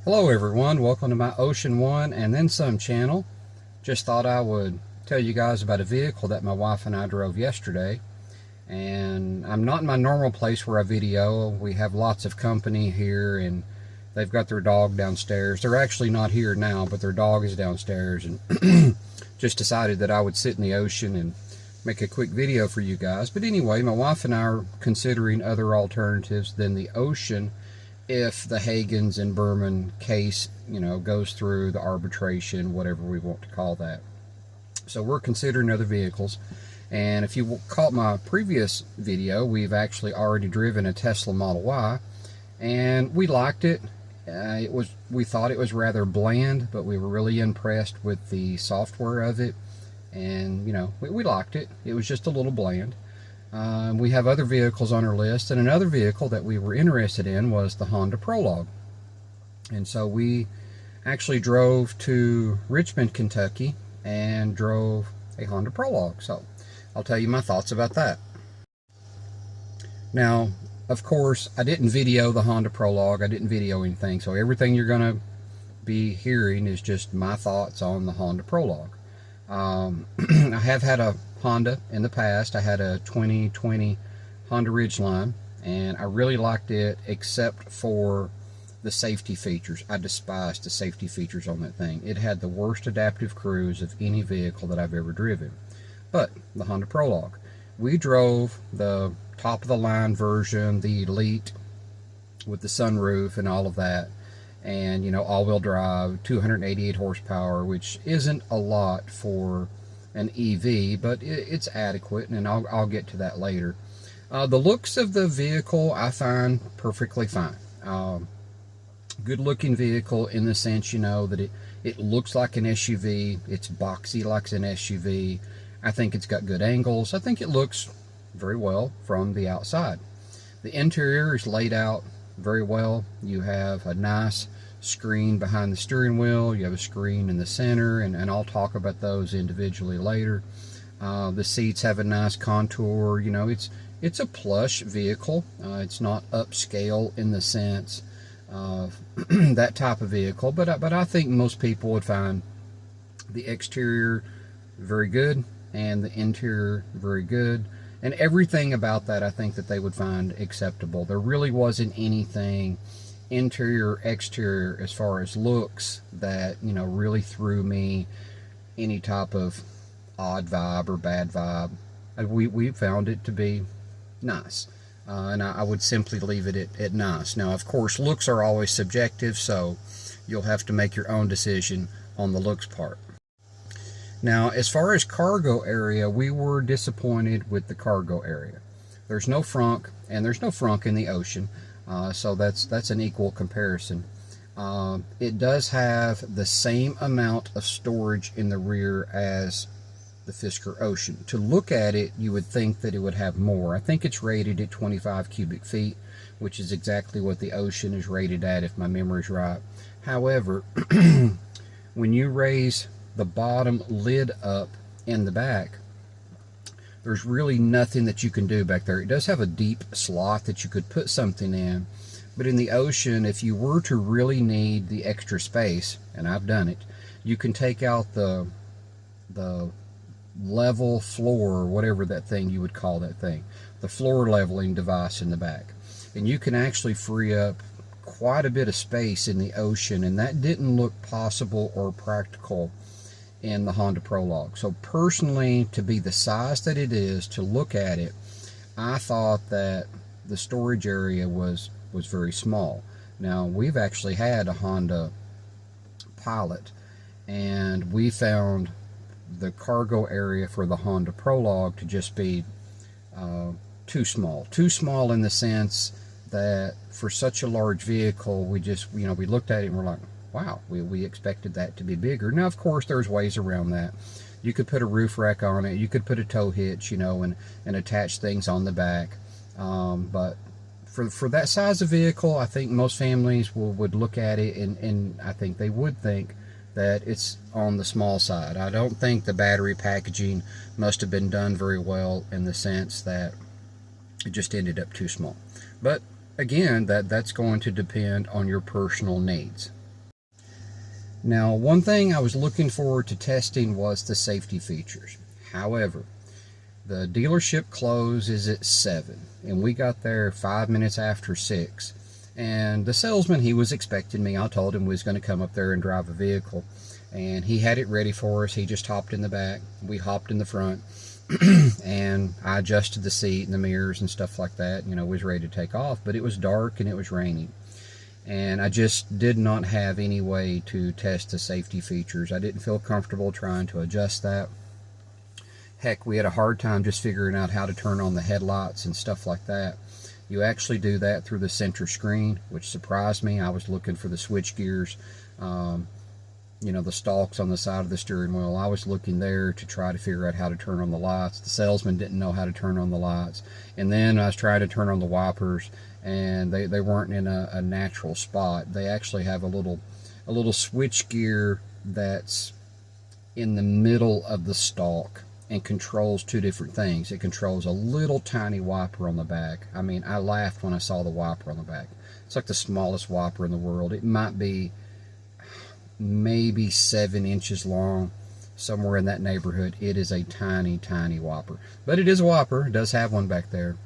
Hello everyone, welcome to my Ocean One and Then Some channel. Just thought I would tell you guys about a vehicle that my wife and I drove yesterday. And I'm not in my normal place where I video. We have lots of company here and they've got their dog downstairs. They're actually not here now, but their dog is downstairs, and just decided that I would sit in the ocean and make a quick video for you guys. But anyway, my wife and I are considering other alternatives than the ocean if the Hagens and Berman case, goes through the arbitration, whatever we want to call that. So we're considering other vehicles. And if you caught my previous video, we've actually already driven a Tesla Model Y, and we liked it. We thought it was rather bland, but we were really impressed with the software of it, and we liked it. It was just a little bland. We have other vehicles on our list, and another vehicle that we were interested in was the Honda Prologue. And so we actually drove to Richmond, Kentucky, and drove a Honda Prologue. So I'll tell you my thoughts about that. Now, of course, I didn't video the Honda Prologue. I didn't video anything, so everything you're going to be hearing is just my thoughts on the Honda Prologue. I have had a Honda in the past. I had a 2020 Honda Ridgeline, and I really liked it except for the safety features. I despised the safety features on that thing. It had the worst adaptive cruise of any vehicle that I've ever driven. But the Honda Prologue, we drove the top of the line version, the Elite, with the sunroof and all of that, and all-wheel drive, 288 horsepower, which isn't a lot for an EV, but it's adequate, and I'll get to that later. The looks of the vehicle I find perfectly fine. Good looking vehicle in the sense, that it looks like an SUV. It's boxy like an SUV. I think it's got good angles. I think it looks very well from the outside. The interior is laid out very well. You have a nice screen behind the steering wheel. You have a screen in the center, and I'll talk about those individually later. The seats have a nice contour. It's a plush vehicle. It's not upscale in the sense of that type of vehicle, but I think most people would find the exterior very good and the interior very good, and everything about that I think that they would find acceptable. There really wasn't anything interior or exterior as far as looks that really threw me any type of odd vibe or bad vibe. We found it to be nice, and I would simply leave it at nice. Now, of course, looks are always subjective, so you'll have to make your own decision on the looks part. Now, as far as cargo area, we were disappointed with the cargo area. There's no frunk, and there's no frunk in the ocean. So that's an equal comparison. It does have the same amount of storage in the rear as the Fisker Ocean. To look at it, you would think that it would have more. I think it's rated at 25 cubic feet, which is exactly what the Ocean is rated at, if my memory's right. However, when you raise the bottom lid up in the back, there's really nothing that you can do back there. It does have a deep slot that you could put something in, but in the Ocean, if you were to really need the extra space, and I've done it, you can take out the level floor, or whatever that thing you would call that thing, the floor leveling device in the back, and you can actually free up quite a bit of space in the Ocean, and that didn't look possible or practical in the Honda Prologue. So personally, to be the size that it is, to look at it, I thought that the storage area was very small. Now, we've actually had a Honda Pilot, and we found the cargo area for the Honda Prologue to just be too small in the sense that for such a large vehicle, we just we looked at it and we're like, wow, we expected that to be bigger. Now, of course, there's ways around that. You could put a roof rack on it. You could put a tow hitch, and attach things on the back. But for that size of vehicle, I think most families would look at it, and I think they would think that it's on the small side. I don't think the battery packaging must have been done very well in the sense that it just ended up too small. But again, that's going to depend on your personal needs. Now, one thing I was looking forward to testing was the safety features. However, the dealership closes at 7, and we got there 5 minutes after 6. And the salesman, he was expecting me. I told him we was going to come up there and drive a vehicle, and he had it ready for us. He just hopped in the back. We hopped in the front, and I adjusted the seat and the mirrors and stuff like that. You know, was ready to take off, but it was dark and it was raining. And I just did not have any way to test the safety features. I didn't feel comfortable trying to adjust that. Heck, we had a hard time just figuring out how to turn on the headlights and stuff like that. You actually do that through the center screen, which surprised me. I was looking for the switch gears, you know, the stalks on the side of the steering wheel. I was looking there to try to figure out how to turn on the lights. The salesman didn't know how to turn on the lights. And then I was trying to turn on the wipers, and they weren't in a natural spot. They actually have a little switch gear that's in the middle of the stalk and controls two different things. It controls a little tiny wiper on the back. I mean, I laughed when I saw the wiper on the back. It's like the smallest wiper in the world. It might be maybe 7 inches long, somewhere in that neighborhood. It is a tiny, tiny wiper. But it is a wiper. It does have one back there.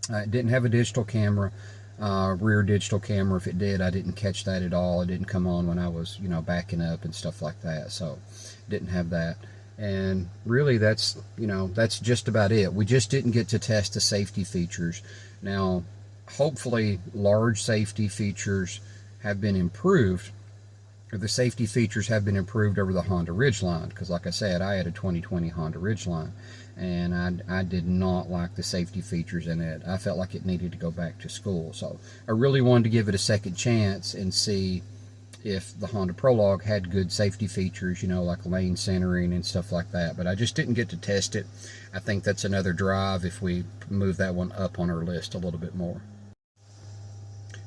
It didn't have a digital camera, rear digital camera. If it did, I didn't catch that at all. It didn't come on when I was, you know, backing up and stuff like that. So, didn't have that. And really, that's, you know, that's just about it. We just didn't get to test the safety features. Now, hopefully, large safety features have been improved, or the safety features have been improved over the Honda Ridgeline, because like I said, I had a 2020 Honda Ridgeline, and I did not like the safety features in it. I felt like it needed to go back to school. So I really wanted to give it a second chance and see if the Honda Prologue had good safety features, you know, like lane centering and stuff like that. But I just didn't get to test it. I think that's another drive if we move that one up on our list a little bit more.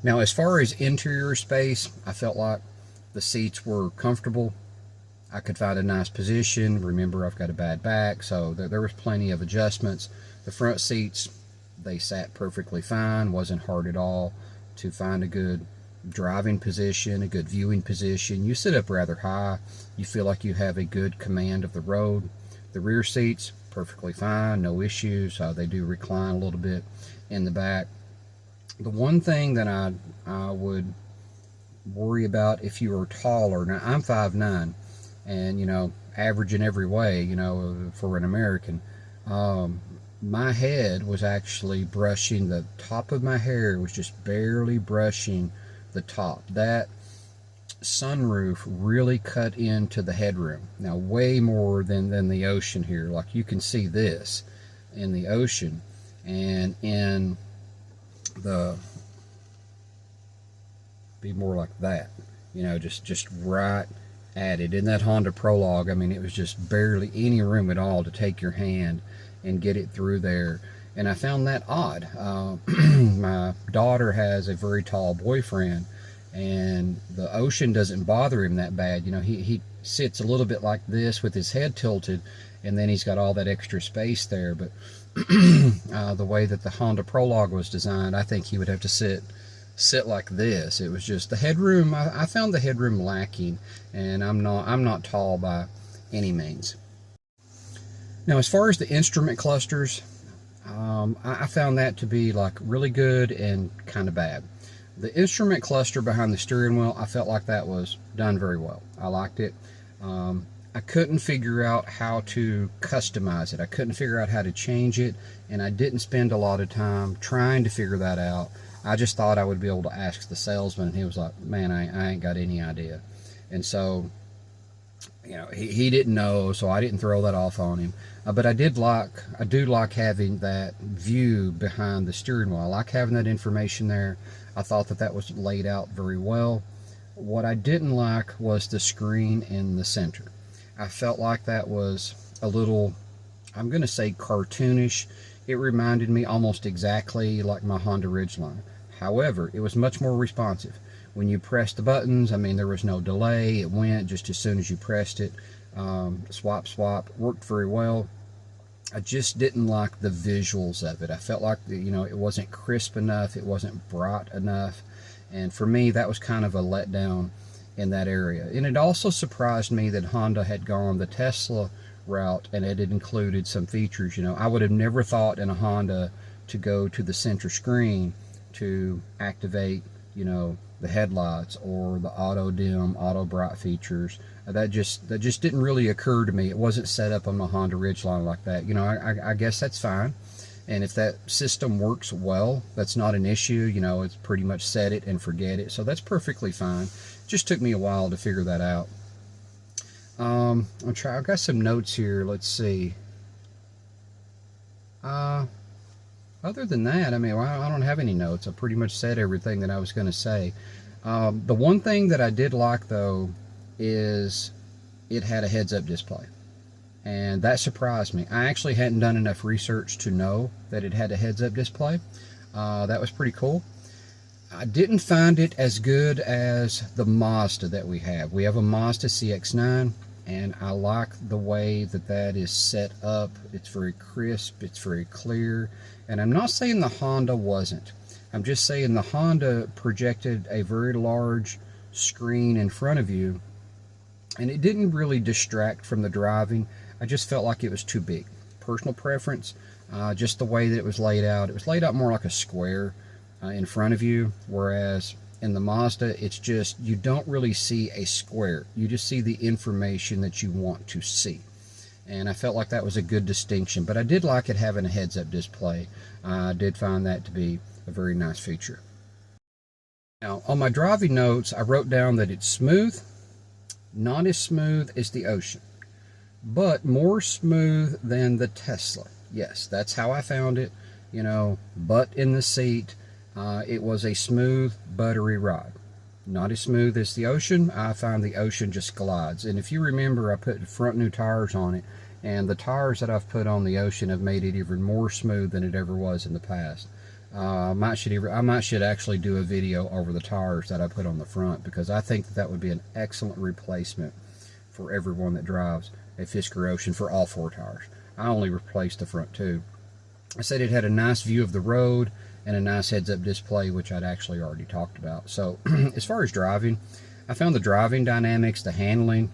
Now, as far as interior space, I felt like the seats were comfortable. I could find a nice position. Remember, I've got a bad back, so there was plenty of adjustments. The front seats, they sat perfectly fine. Wasn't hard at all to find a good driving position, a good viewing position. You sit up rather high. You feel like you have a good command of the road. The rear seats, perfectly fine, no issues. They do recline a little bit in the back. The one thing that I would worry about if you were taller, now I'm 5'9", and, you know, average in every way, you know, for an American, my head was actually brushing, the top of my hair was just barely brushing the top. That sunroof really cut into the headroom. Now, way more than the ocean here. Like, you can see this in the ocean, and in the, be more like that, you know, just right at it. In that Honda Prologue, I mean, it was just barely any room at all to take your hand and get it through there. And I found that odd. My daughter has a very tall boyfriend, and the ocean doesn't bother him that bad. You know, he sits a little bit like this with his head tilted, and then he's got all that extra space there. But the way that the Honda Prologue was designed, I think he would have to sit like this. It was just the headroom. I found the headroom lacking, and I'm not tall by any means. Now, as far as the instrument clusters, I found that to be like really good and kind of bad. The instrument cluster behind the steering wheel, I felt like that was done very well. I liked it. I couldn't figure out how to customize it. I couldn't figure out how to change it, and I didn't spend a lot of time trying to figure that out. I just thought I would be able to ask the salesman, and he was like, man, I ain't got any idea. And so, you know, he didn't know, so I didn't throw that off on him. But I do like having that view behind the steering wheel. I like having that information there. I thought that was laid out very well. What I didn't like was the screen in the center. I felt like that was a little, I'm going to say, cartoonish. It reminded me almost exactly like my Honda Ridgeline. However, it was much more responsive. When you pressed the buttons, I mean, there was no delay. It went just as soon as you pressed it. Swap, worked very well. I just didn't like the visuals of it. I felt like, you know, it wasn't crisp enough. It wasn't bright enough. And for me, that was kind of a letdown in that area. And it also surprised me that Honda had gone the Tesla route and it had included some features. You know, I would have never thought in a Honda to go to the center screen to activate, you know, the headlights or the auto dim, auto bright features. That just didn't really occur to me. It wasn't set up on the Honda Ridgeline like that. You know, I guess that's fine. And if that system works well, that's not an issue. You know, it's pretty much set it and forget it. So that's perfectly fine. Just took me a while to figure that out. I've got some notes here. Let's see. Other than that, I mean, I don't have any notes. I pretty much said everything that I was going to say. The one thing that I did like, though, is it had a heads-up display. And that surprised me. I actually hadn't done enough research to know that it had a heads-up display. That was pretty cool. I didn't find it as good as the Mazda that we have. We have a Mazda CX-9, and I like the way that that is set up. It's very crisp, it's very clear. And I'm not saying the Honda wasn't. I'm just saying the Honda projected a very large screen in front of you, and it didn't really distract from the driving. I just felt like it was too big. Personal preference, just the way that it was laid out. It was laid out more like a square in front of you, whereas in the Mazda, it's just, you don't really see a square. You just see the information that you want to see. And I felt like that was a good distinction, but I did like it having a heads-up display. I did find that to be a very nice feature. Now, on my driving notes, I wrote down that it's smooth, not as smooth as the Ocean, but more smooth than the Tesla. Yes, that's how I found it. You know, butt in the seat. It was a smooth, buttery ride. Not as smooth as the Ocean. I find the Ocean just glides. And if you remember, I put front new tires on it, and the tires that I've put on the Ocean have made it even more smooth than it ever was in the past. I might should actually do a video over the tires that I put on the front, because I think that would be an excellent replacement for everyone that drives a Fisker Ocean for all four tires. I only replaced the front two. I said it had a nice view of the road and a nice heads-up display, which I'd actually already talked about. So as far as driving, I found the driving dynamics, the handling,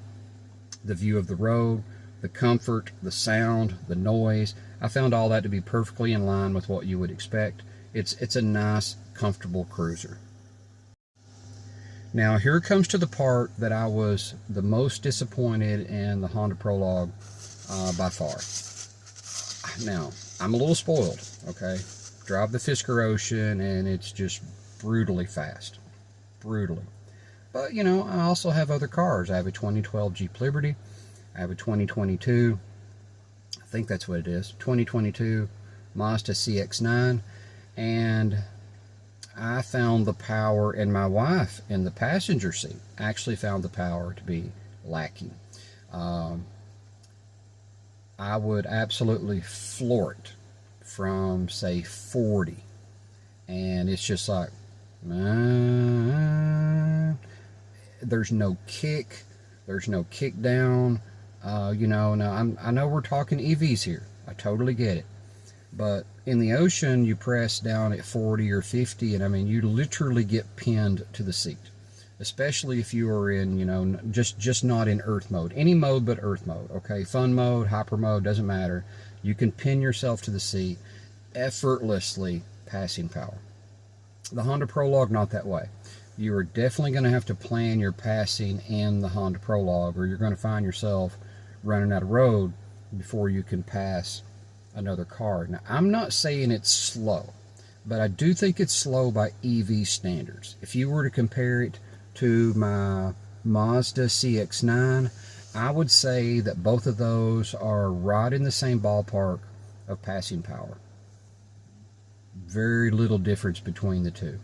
the view of the road, the comfort, the sound, the noise, I found all that to be perfectly in line with what you would expect. It's a nice, comfortable cruiser. Now here comes to the part that I was the most disappointed in the Honda Prologue by far. Now, I'm a little spoiled, okay? Drive the Fisker Ocean, and it's just brutally fast. Brutally. But, you know, I also have other cars. I have a 2012 Jeep Liberty. I have a 2022, I think that's what it is, 2022 Mazda CX-9. And I found the power, and my wife in the passenger seat actually found the power to be lacking. I would absolutely floor it from, say, 40, and it's just like, there's no kick, there's no kick down. You know, now I know we're talking EVs here, I totally get it, but in the Ocean, you press down at 40 or 50, and I mean, you literally get pinned to the seat, especially if you are in, you know, just not in Earth mode. Any mode but Earth mode, okay? Fun mode, hyper mode, doesn't matter. You can pin yourself to the seat, effortlessly passing power. The Honda Prologue, not that way. You are definitely going to have to plan your passing in the Honda Prologue, or you're going to find yourself running out of road before you can pass another car. Now, I'm not saying it's slow, but I do think it's slow by EV standards. If you were to compare it to my Mazda CX-9, I would say that both of those are right in the same ballpark of passing power. Very little difference between the two.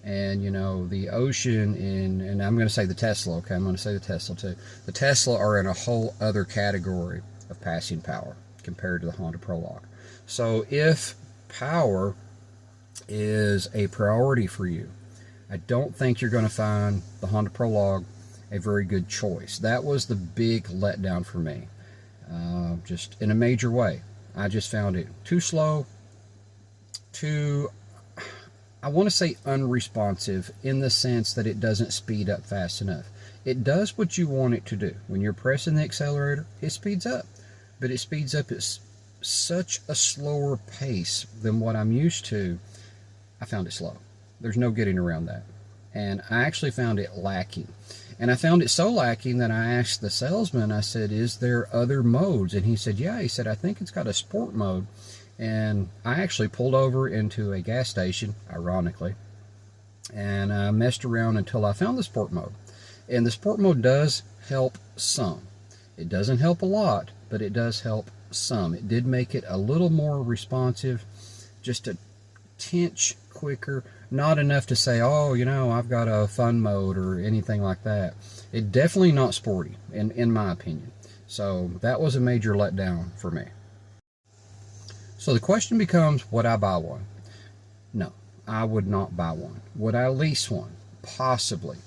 And, you know, the Ocean, and I'm going to say the Tesla, okay, I'm going to say the Tesla too. The Tesla are in a whole other category of passing power compared to the Honda Prologue. So if power is a priority for you, I don't think you're going to find the Honda Prologue a very good choice. That was the big letdown for me, just in a major way. I just found it too slow, too, I want to say unresponsive, in the sense that it doesn't speed up fast enough. It does what you want it to do. When you're pressing the accelerator, it speeds up. But it speeds up at such a slower pace than what I'm used to. I found it slow. There's no getting around that. And I actually found it lacking. And I found it so lacking that I asked the salesman, I said, is there other modes? And he said, yeah. He said, I think it's got a sport mode. And I actually pulled over into a gas station, ironically, and I messed around until I found the sport mode. And the sport mode does help some. It doesn't help a lot, but it does help some. It did make it a little more responsive, just a tinch quicker. Not enough to say, oh, you know, I've got a fun mode or anything like that. It definitely not sporty, in my opinion. So that was a major letdown for me. So the question becomes, would I buy one? No, I would not buy one. Would I lease one? Possibly.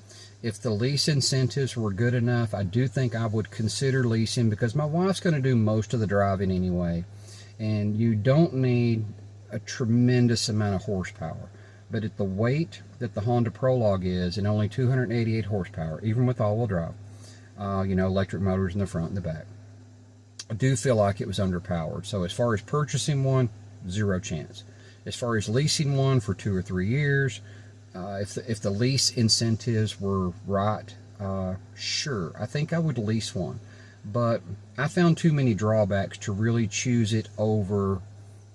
If the lease incentives were good enough, I do think I would consider leasing, because my wife's going to do most of the driving anyway. And you don't need a tremendous amount of horsepower. But at the weight that the Honda Prologue is, and only 288 horsepower, even with all-wheel drive, you know, electric motors in the front and the back, I do feel like it was underpowered. So as far as purchasing one, zero chance. As far as leasing one for 2 or 3 years, if the lease incentives were right, sure, I think I would lease one. But I found too many drawbacks to really choose it over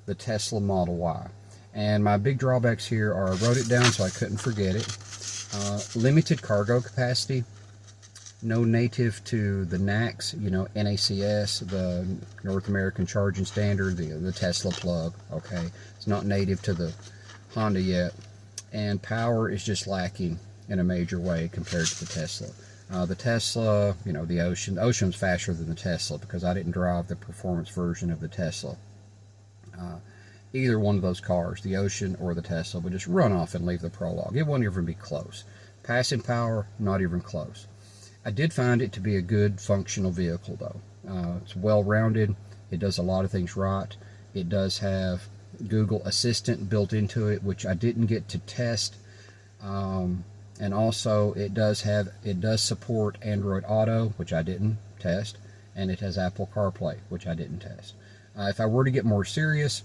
the Tesla Model Y. And my big drawbacks here are, I wrote it down so I couldn't forget it. Limited cargo capacity, no native to the NACS, you know, NACS, the North American Charging Standard, the Tesla plug, okay? It's not native to the Honda yet. And power is just lacking in a major way compared to the Tesla. The Tesla, you know, the Ocean's faster than the Tesla, because I didn't drive the performance version of the Tesla. Either one of those cars, the Ocean or the Tesla, would just run off and leave the Prologue. It wouldn't even be close. Passing power, not even close. I did find it to be a good functional vehicle, though. It's well-rounded. It does a lot of things right. It does have Google Assistant built into it, which I didn't get to test. And also, it does support Android Auto, which I didn't test. And it has Apple CarPlay, which I didn't test. If I were to get more serious,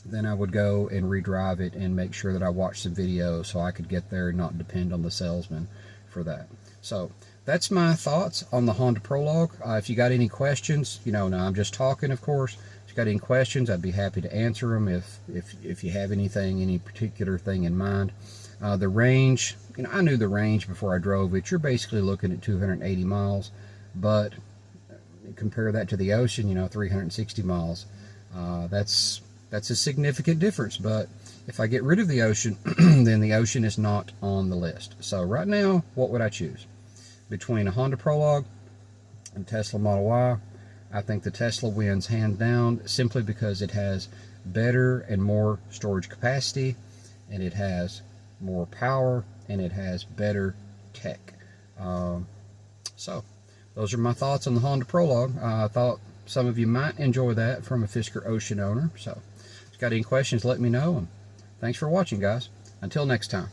then I would go and redrive it and make sure that I watched some videos so I could get there and not depend on the salesman for that. So that's my thoughts on the Honda Prologue. If you got any questions, you know, now I'm just talking, of course. If you got any questions, I'd be happy to answer them if you have anything, any particular thing in mind. The range, you know, I knew the range before I drove it. You're basically looking at 280 miles, but compare that to the Ocean, you know, 360 miles. That's a significant difference, but if I get rid of the Ocean, then the Ocean is not on the list. So right now, what would I choose? Between a Honda Prologue and Tesla Model Y, I think the Tesla wins hands down, simply because it has better and more storage capacity, and it has more power, and it has better tech. So those are my thoughts on the Honda Prologue. I thought some of you might enjoy that from a Fisker Ocean owner. So if you got any questions, let me know. And thanks for watching, guys. Until next time.